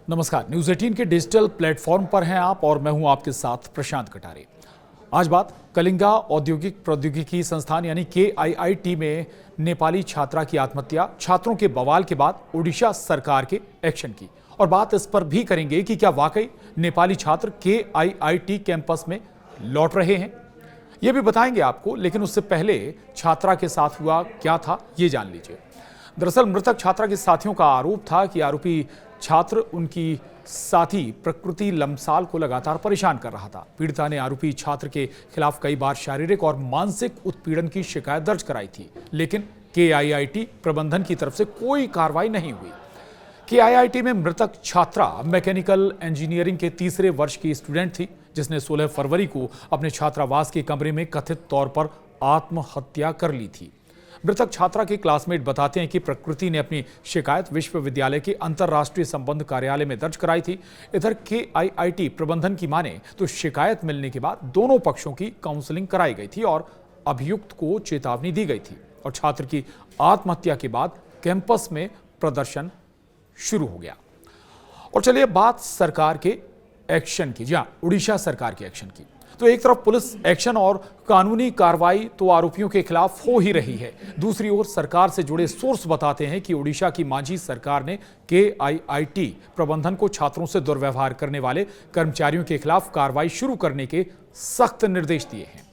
नमस्कार, न्यूज 18 के digital platform पर हैं आप और मैं हूं आपके साथ प्रशांत कटारे। आज बात कलिंगा औद्योगिक प्रौद्योगिकी संस्थान यानी KIIT में नेपाली छात्रा की आत्महत्या, छात्रों के बवाल के बाद ओडिशा सरकार के एक्शन की, और बात इस पर भी करेंगे कि क्या वाकई नेपाली छात्र KIIT कैंपस में लौट रहे हैं। ये भी बताएंगे आपको, लेकिन उससे पहले छात्रा के साथ हुआ क्या था ये जान लीजिए। दरअसल मृतक छात्रा के साथियों का आरोप था कि आरोपी छात्र उनकी साथी प्रकृति लम्साल को लगातार परेशान कर रहा था। पीड़िता ने आरोपी छात्र के खिलाफ कई बार शारीरिक और मानसिक उत्पीड़न की शिकायत दर्ज कराई थी, लेकिन KIIT प्रबंधन की तरफ से कोई कार्रवाई नहीं हुई। KIIT में मृतक छात्रा मैकेनिकल इंजीनियरिंग के तीसरे वर्ष की स्टूडेंट थी, जिसने 16 फरवरी को अपने छात्रावास के कमरे में कथित तौर पर आत्महत्या कर ली थी। मृतक छात्रा के क्लासमेट बताते हैं कि प्रकृति ने अपनी शिकायत विश्वविद्यालय के अंतर्राष्ट्रीय संबंध कार्यालय में दर्ज कराई थी। इधर KIIT प्रबंधन की माने तो शिकायत मिलने के बाद दोनों पक्षों की काउंसलिंग कराई गई थी और अभियुक्त को चेतावनी दी गई थी, और छात्र की आत्महत्या के बाद कैंपस में प्रदर्शन शुरू हो गया। और चलिए बात सरकार के एक्शन की, जहां उड़ीसा सरकार के एक्शन की। तो एक तरफ पुलिस एक्शन और कानूनी कार्रवाई तो आरोपियों के खिलाफ हो ही रही है, दूसरी ओर सरकार से जुड़े सोर्स बताते हैं कि ओडिशा की मांझी सरकार ने KIIT प्रबंधन को छात्रों से दुर्व्यवहार करने वाले कर्मचारियों के खिलाफ कार्रवाई शुरू करने के सख्त निर्देश दिए हैं।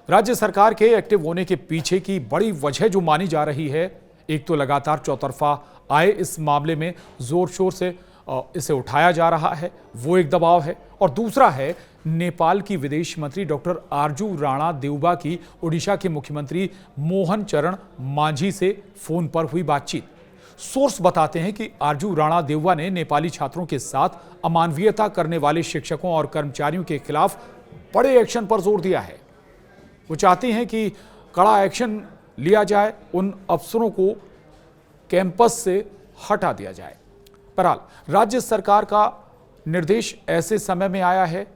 राज्य सरकार के एक्टिव होने के पीछे की बड़ी वजह जो मानी जा रही है, एक तो लगातार चौतरफा आए इस मामले में जोर शोर से इसे उठाया जा रहा है, वो एक दबाव है, और दूसरा है नेपाल की विदेश मंत्री डॉक्टर आरजू राणा देउबा की ओडिशा के मुख्यमंत्री मोहन चरण मांझी से फोन पर हुई बातचीत। सोर्स बताते हैं कि आरजू राणा देउबा ने नेपाली छात्रों के साथ अमानवीयता करने वाले शिक्षकों और कर्मचारियों के खिलाफ बड़े एक्शन पर जोर दिया है। वो चाहती हैं कि कड़ा एक्शन लिया जाए, उन अफसरों को कैंपस से हटा दिया जाए। बहरहाल राज्य सरकार का निर्देश ऐसे समय में आया है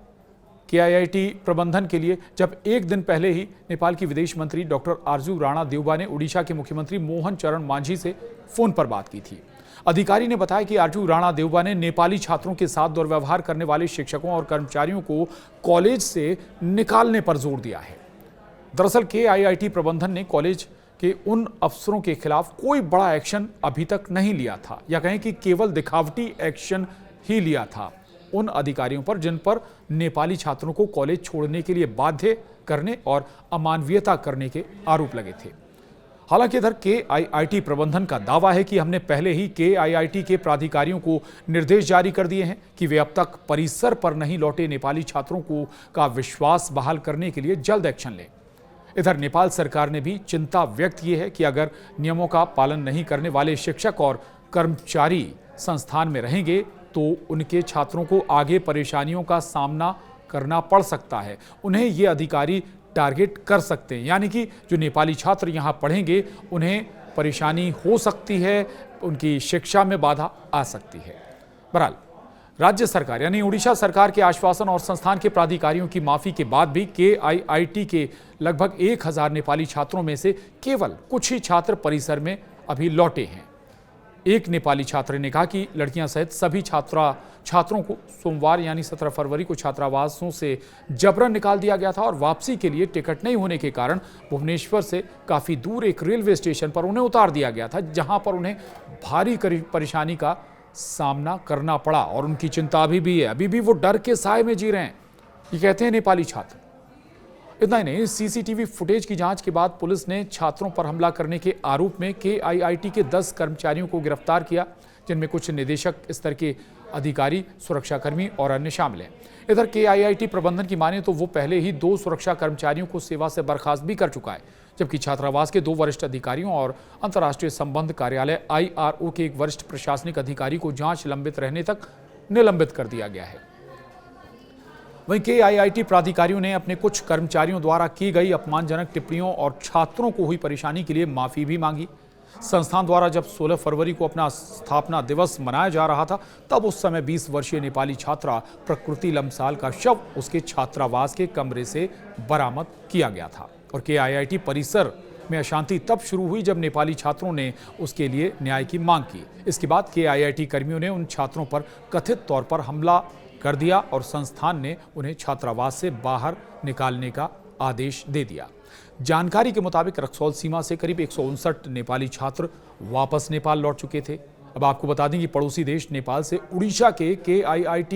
KIIT प्रबंधन के लिए, जब एक दिन पहले ही नेपाल की विदेश मंत्री डॉक्टर आरजू राणा देउबा ने ओडिशा के मुख्यमंत्री मोहन चरण मांझी से फोन पर बात की थी। अधिकारी ने बताया कि आरजू राणा देउबा ने नेपाली छात्रों के साथ दुर्व्यवहार करने वाले शिक्षकों और कर्मचारियों को कॉलेज से निकालने पर जोर दिया है। दरअसल KIIT प्रबंधन ने कॉलेज कि उन अफसरों के खिलाफ कोई बड़ा एक्शन अभी तक नहीं लिया था, या कहें कि केवल दिखावटी एक्शन ही लिया था उन अधिकारियों पर जिन पर नेपाली छात्रों को कॉलेज छोड़ने के लिए बाध्य करने और अमानवीयता करने के आरोप लगे थे। हालांकि इधर KIIT प्रबंधन का दावा है कि हमने पहले ही KIIT के प्राधिकारियों को निर्देश जारी कर दिए हैं कि वे अब तक परिसर पर नहीं लौटे नेपाली छात्रों को का विश्वास बहाल करने के लिए जल्द एक्शन लें। इधर नेपाल सरकार ने भी चिंता व्यक्त की है कि अगर नियमों का पालन नहीं करने वाले शिक्षक और कर्मचारी संस्थान में रहेंगे तो उनके छात्रों को आगे परेशानियों का सामना करना पड़ सकता है। उन्हें ये अधिकारी टारगेट कर सकते हैं, यानी कि जो नेपाली छात्र यहाँ पढ़ेंगे उन्हें परेशानी हो सकती है, उनकी शिक्षा में बाधा आ सकती है। बहरहाल राज्य सरकार यानी उड़ीसा सरकार के आश्वासन और संस्थान के प्राधिकारियों की माफी के बाद भी KIIT के लगभग 1000 नेपाली छात्रों में से केवल कुछ ही छात्र परिसर में अभी लौटे हैं। एक नेपाली छात्र ने कहा कि लड़कियां सहित सभी छात्रों को सोमवार यानी 17 फरवरी को छात्रावासों से जबरन निकाल दिया गया था, और वापसी के लिए टिकट नहीं होने के कारण भुवनेश्वर से काफी दूर एक रेलवे स्टेशन पर उन्हें उतार दिया गया था, जहां पर उन्हें भारी परेशानी का सामना करना पड़ा, और उनकी चिंता अभी भी है, अभी भी वो डर के साए में जी रहे हैं, ये कहते हैं नेपाली छात्र। इतना ही नहीं, CCTV फुटेज की जांच के बाद पुलिस ने छात्रों पर हमला करने के आरोप में KIIT के 10 कर्मचारियों को गिरफ्तार किया, जिनमें कुछ निदेशक स्तर के अधिकारी, सुरक्षाकर्मी और अन्य शामिल हैं। इधर KIIT प्रबंधन की माने तो वो पहले ही 2 सुरक्षा कर्मचारियों को सेवा से बर्खास्त भी कर चुका है, जबकि छात्रावास के 2 वरिष्ठ अधिकारियों और अंतर्राष्ट्रीय संबंध कार्यालय IRO के एक वरिष्ठ प्रशासनिक अधिकारी को जांच लंबित रहने तक निलंबित कर दिया गया है। वहीं KIIT प्राधिकारियों ने अपने कुछ कर्मचारियों द्वारा की गई अपमानजनक टिप्पणियों और छात्रों को हुई परेशानी के लिए माफी भी मांगी। संस्थान द्वारा जब 16 फरवरी को अपना स्थापना दिवस मनाया जा रहा था, तब उस समय 20 वर्षीय नेपाली छात्रा प्रकृति लम्साल का शव उसके छात्रावास के कमरे से बरामद किया गया था, और KIIT परिसर में अशांति तब शुरू हुई जब नेपाली छात्रों ने उसके लिए न्याय की मांग की। इसके बाद KIIT कर्मियों ने उन छात्रों पर कथित तौर पर हमला कर दिया और संस्थान ने उन्हें छात्रावास से बाहर निकालने का आदेश दे दिया। जानकारी के मुताबिक रक्सौल सीमा से करीब 159 नेपाली छात्र वापस नेपाल लौट चुके थे। अब आपको बता दें कि पड़ोसी देश नेपाल से उड़ीसा के KIIT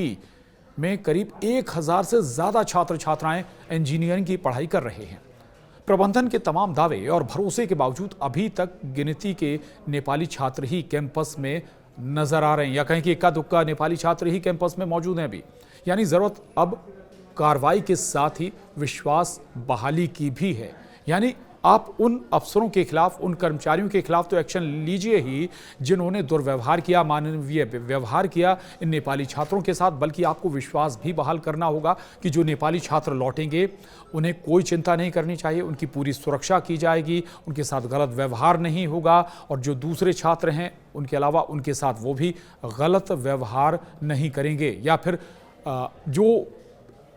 में करीब 1000 से ज्यादा छात्र छात्राएं इंजीनियरिंग की पढ़ाई कर रहे हैं। प्रबंधन के तमाम दावे और भरोसे के बावजूद अभी तक गिनती के नेपाली छात्र ही कैंपस में नजर आ रहे हैं, या कहें कि इक्का दुक्का नेपाली छात्र ही कैंपस में मौजूद हैं अभी। यानी जरूरत अब कार्रवाई के साथ ही विश्वास बहाली की भी है। यानी आप उन अफसरों के खिलाफ, उन कर्मचारियों के खिलाफ तो एक्शन लीजिए ही जिन्होंने दुर्व्यवहार किया, मानवीय व्यवहार किया इन नेपाली छात्रों के साथ, बल्कि आपको विश्वास भी बहाल करना होगा कि जो नेपाली छात्र लौटेंगे उन्हें कोई चिंता नहीं करनी चाहिए, उनकी पूरी सुरक्षा की जाएगी, उनके साथ गलत व्यवहार नहीं होगा, और जो दूसरे छात्र हैं उनके अलावा उनके साथ वो भी गलत व्यवहार नहीं करेंगे, या फिर जो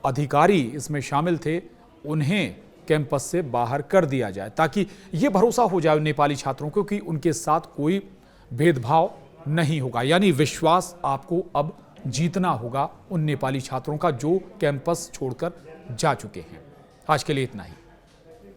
अधिकारी इसमें शामिल थे उन्हें कैंपस से बाहर कर दिया जाए, ताकि ये भरोसा हो जाए नेपाली छात्रों को कि उनके साथ कोई भेदभाव नहीं होगा। यानी विश्वास आपको अब जीतना होगा उन नेपाली छात्रों का जो कैंपस छोड़कर जा चुके हैं। आज के लिए इतना ही।